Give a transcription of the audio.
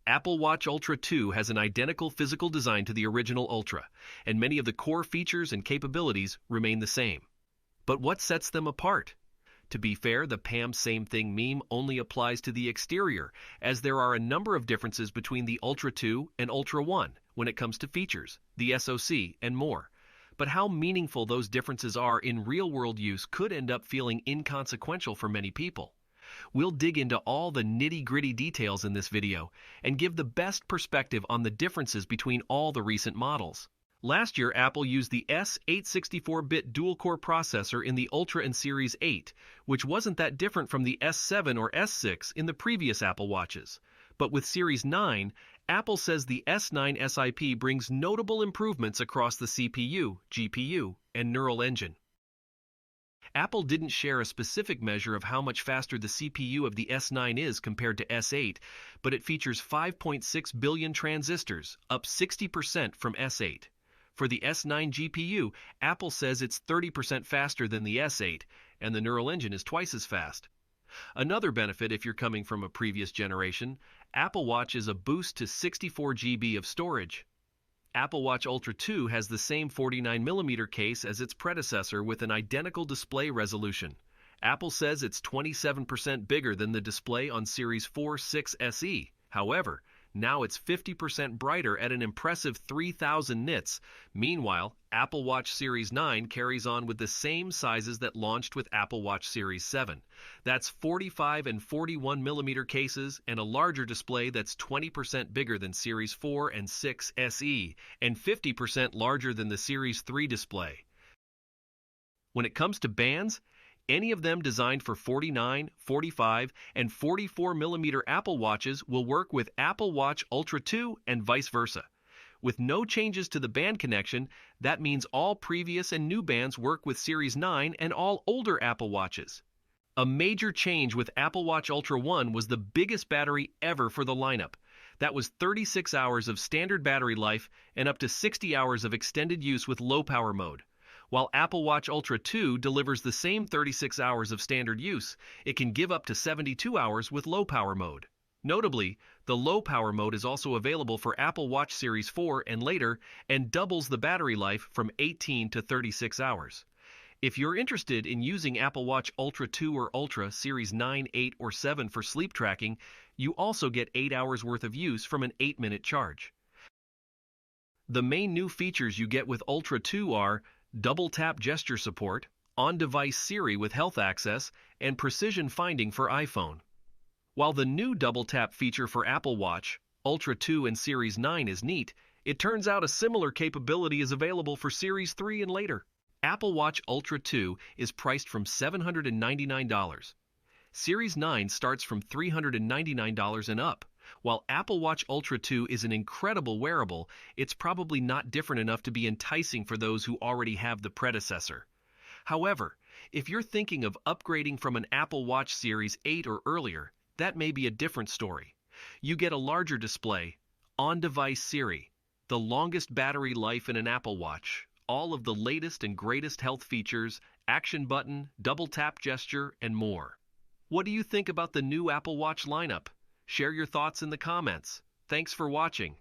Apple Watch Ultra 2 has an identical physical design to the original Ultra, and many of the core features and capabilities remain the same. But what sets them apart? To be fair, the Pam same thing meme only applies to the exterior, as there are a number of differences between the Ultra 2 and Ultra 1 when it comes to features, the SoC, and more. But how meaningful those differences are in real-world use could end up feeling inconsequential for many people. We'll dig into all the nitty-gritty details in this video and give the best perspective on the differences between all the recent models. Last year, Apple used the S864-bit dual-core processor in the Ultra and Series 8, which wasn't that different from the S7 or S6 in the previous Apple Watches. But with Series 9, Apple says the S9 SiP brings notable improvements across the CPU, GPU, and neural engine. Apple didn't share a specific measure of how much faster the CPU of the S9 is compared to S8, but it features 5.6 billion transistors, up 60% from S8. For the S9 GPU, Apple says it's 30% faster than the S8, and the neural engine is twice as fast. Another benefit if you're coming from a previous generation, Apple Watch is a boost to 64 GB of storage. Apple Watch Ultra 2 has the same 49mm case as its predecessor with an identical display resolution. Apple says it's 27% bigger than the display on Series 4/6 SE. However, now it's 50% brighter at an impressive 3000 nits. Meanwhile, Apple Watch Series 9 carries on with the same sizes that launched with Apple Watch Series 7. That's 45 and 41mm cases and a larger display that's 20% bigger than Series 4 and 6 SE and 50% larger than the Series 3 display. When it comes to bands, any of them designed for 49, 45, and 44mm Apple Watches will work with Apple Watch Ultra 2 and vice versa. With no changes to the band connection, that means all previous and new bands work with Series 9 and all older Apple Watches. A major change with Apple Watch Ultra 1 was the biggest battery ever for the lineup. That was 36 hours of standard battery life and up to 60 hours of extended use with low power mode. While Apple Watch Ultra 2 delivers the same 36 hours of standard use, it can give up to 72 hours with low power mode. Notably, the low power mode is also available for Apple Watch Series 4 and later and doubles the battery life from 18 to 36 hours. If you're interested in using Apple Watch Ultra 2 or Ultra Series 9, 8, or 7 for sleep tracking, you also get 8 hours worth of use from an 8-minute charge. The main new features you get with Ultra 2 are double tap gesture support, on-device Siri with health access, and precision finding for iPhone. While the new double tap feature for Apple Watch, Ultra 2 and Series 9 is neat, it turns out a similar capability is available for Series 3 and later. Apple Watch Ultra 2 is priced from $799. Series 9 starts from $399 and up. While Apple Watch Ultra 2 is an incredible wearable, it's probably not different enough to be enticing for those who already have the predecessor. However, if you're thinking of upgrading from an Apple Watch Series 8 or earlier, that may be a different story. You get a larger display, on-device Siri, the longest battery life in an Apple Watch, all of the latest and greatest health features, action button, double tap gesture, and more. What do you think about the new Apple Watch lineup? Share your thoughts in the comments. Thanks for watching.